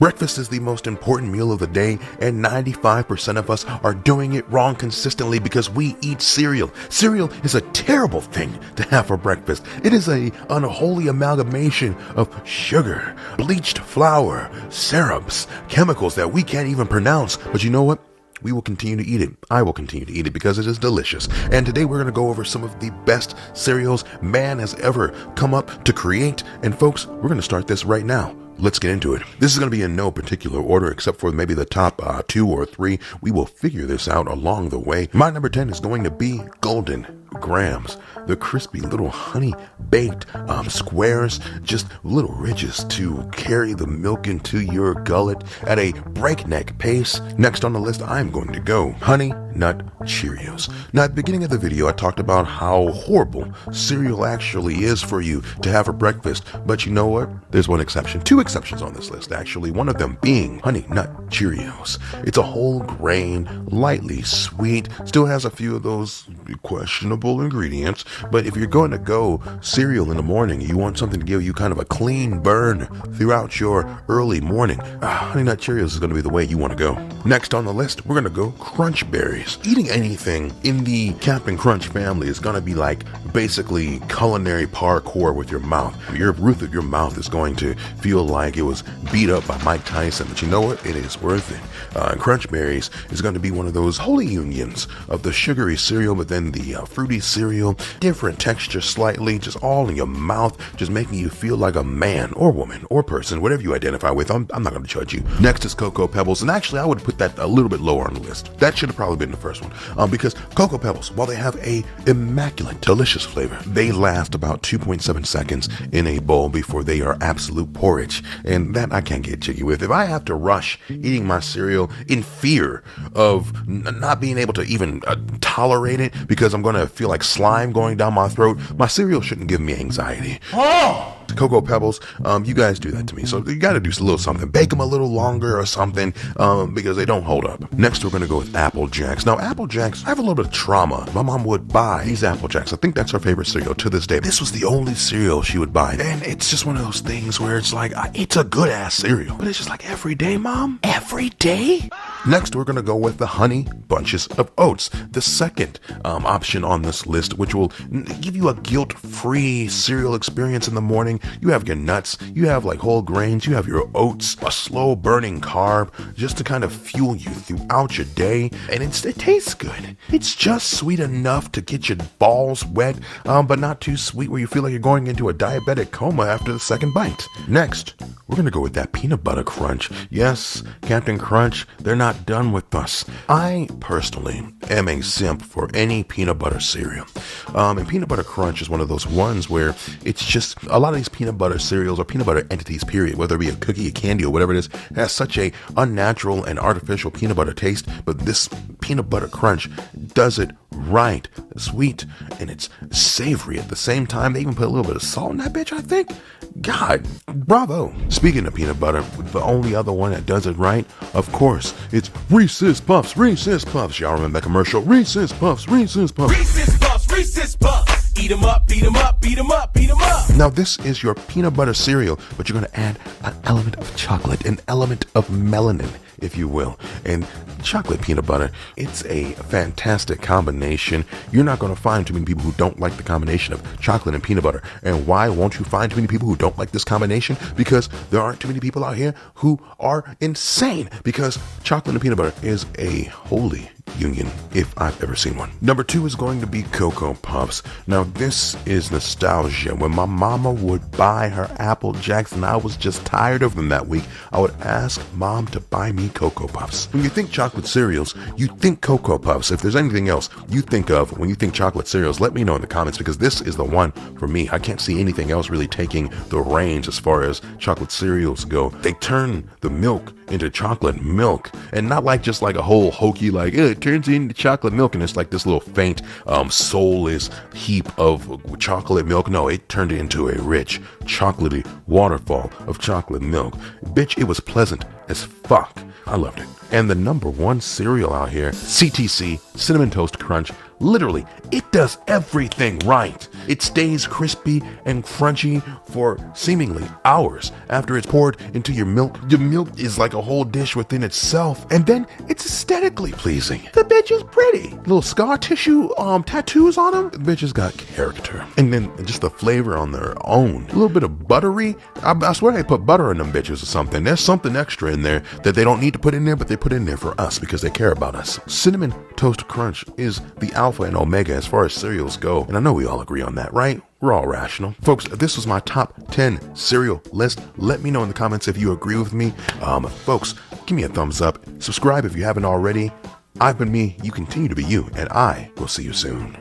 Breakfast is the most important meal of the day, and 95% of us are doing it wrong consistently because we eat cereal. Cereal is a terrible thing to have for breakfast. It is an unholy amalgamation of sugar, bleached flour, syrups, chemicals that we can't even pronounce. But you know what? We will continue to eat it. I will continue to eat it because it is delicious. And today we're going to go over some of the best cereals man has ever come up to create. And folks, we're going to start this right now. Let's get into it. This is going to be in no particular order except for maybe the top 2 or 3. We will figure this out along the way. My number 10 is going to be Goldengrams. The crispy little honey baked squares, just little ridges to carry the milk into your gullet at a breakneck pace. Next on the list, I'm going to go Honey Nut Cheerios. Now, at the beginning of the video, I talked about how horrible cereal actually is for you to have for breakfast. But you know what? There's one exception. 2 exceptions on this list, actually. One of them being Honey Nut Cheerios. It's a whole grain, lightly sweet, still has a few of those questionable ingredients. But if you're going to go cereal in the morning, you want something to give you kind of a clean burn throughout your early morning, Honey Nut Cheerios is going to be the way you want to go. Next on the list, we're going to go Crunch Berries. Eating anything in the Captain Crunch family is going to be like basically culinary parkour with your mouth. Your roof of your mouth is going to feel like it was beat up by Mike Tyson, but you know what? It is worth it. Crunch Berries is going to be one of those holy unions of the sugary cereal, but then the fruity cereal, different texture slightly, just all in your mouth, just making you feel like a man or woman or person, whatever you identify with. I'm not going to judge you. Next is Cocoa Pebbles, and actually I would put that a little bit lower on the list. That should have probably been the first one, because Cocoa Pebbles, while they have a immaculate, delicious flavor, they last about 2.7 seconds in a bowl before they are absolute porridge, and that I can't get jiggy with. If I have to rush eating my cereal in fear of not being able to even tolerate it because I'm going to feel like slime going down my throat, my cereal shouldn't give me anxiety. Oh! Cocoa Pebbles, you guys do that to me, so you got to do a little something. Bake them a little longer or something, because they don't hold up. Next, we're going to go with Apple Jacks. Now, Apple Jacks, I have a little bit of trauma. My mom would buy these Apple Jacks. I think that's her favorite cereal to this day. This was the only cereal she would buy, and it's just one of those things where it's like, it's a good-ass cereal, but it's just like, every day, Mom? Every day? Next, we're going to go with the Honey Bunches of Oats, the second option on this list, which will give you a guilt-free cereal experience in the morning. You have your nuts, you have like whole grains, you have your oats, a slow burning carb just to kind of fuel you throughout your day. And it tastes good. It's just sweet enough to get your balls wet, but not too sweet where you feel like you're going into a diabetic coma after the second bite. Next, we're going to go with that peanut butter crunch. Yes, Captain Crunch, they're not done with us. I personally am a simp for any peanut butter cereal. And peanut butter crunch is one of those ones where it's just a lot of these peanut butter cereals or peanut butter entities, period, whether it be a cookie, a candy, or whatever it is, has such a unnatural and artificial peanut butter taste. But this peanut butter crunch does it right. It's sweet and it's savory at the same time. They even put a little bit of salt in that bitch, I think. God, bravo. Speaking of peanut butter, the only other one that does it right, of course, it's Reeses Puffs. Reeses Puffs. Y'all remember that commercial? Reeses Puffs. Reeses Puffs. Reeses Puffs. Reeses Puffs. Eat 'em up, beat 'em up, beat 'em up, beat 'em up. Now this is your peanut butter cereal, but you're going to add an element of chocolate, an element of melanin, if you will. And chocolate peanut butter, it's a fantastic combination. You're not going to find too many people who don't like the combination of chocolate and peanut butter. And why won't you find too many people who don't like this combination? Because there aren't too many people out here who are insane, because chocolate and peanut butter is a holy union, if I've ever seen one. Number 2 is going to be Cocoa Puffs. Now this is nostalgia. When my mama would buy her Apple Jacks and I was just tired of them that week, I would ask Mom to buy me Cocoa Puffs. When you think chocolate cereals, you think Cocoa Puffs. If there's anything else you think of when you think chocolate cereals, let me know in the comments, because this is the one for me. I can't see anything else really taking the reins as far as chocolate cereals go. They turn the milk into chocolate milk, and not like just like a whole hokey like it turns into chocolate milk and it's like this little faint soulless heap of chocolate milk. No, it turned it into a rich chocolatey waterfall of chocolate milk. Bitch, it was pleasant as fuck. I loved it. And the number 1 cereal out here, CTC, Cinnamon Toast Crunch, literally, it does everything right. It stays crispy and crunchy for seemingly hours after it's poured into your milk. The milk is like a whole dish within itself, and then it's aesthetically pleasing. The bitch is pretty. Little scar tissue tattoos on them. The bitch has got character. And then just the flavor on their own. A little bit of buttery. I swear they put butter in them bitches or something. There's something extra in there that they don't need to put in there, but they put in there for us because they care about us. Cinnamon Toast Crunch is the alpha and omega as far as cereals go. And I know we all agree on that, right? We're all rational. Folks, this was my top 10 cereal list. Let me know in the comments if you agree with me. Folks, give me a thumbs up. Subscribe if you haven't already. I've been me, you continue to be you, and I will see you soon.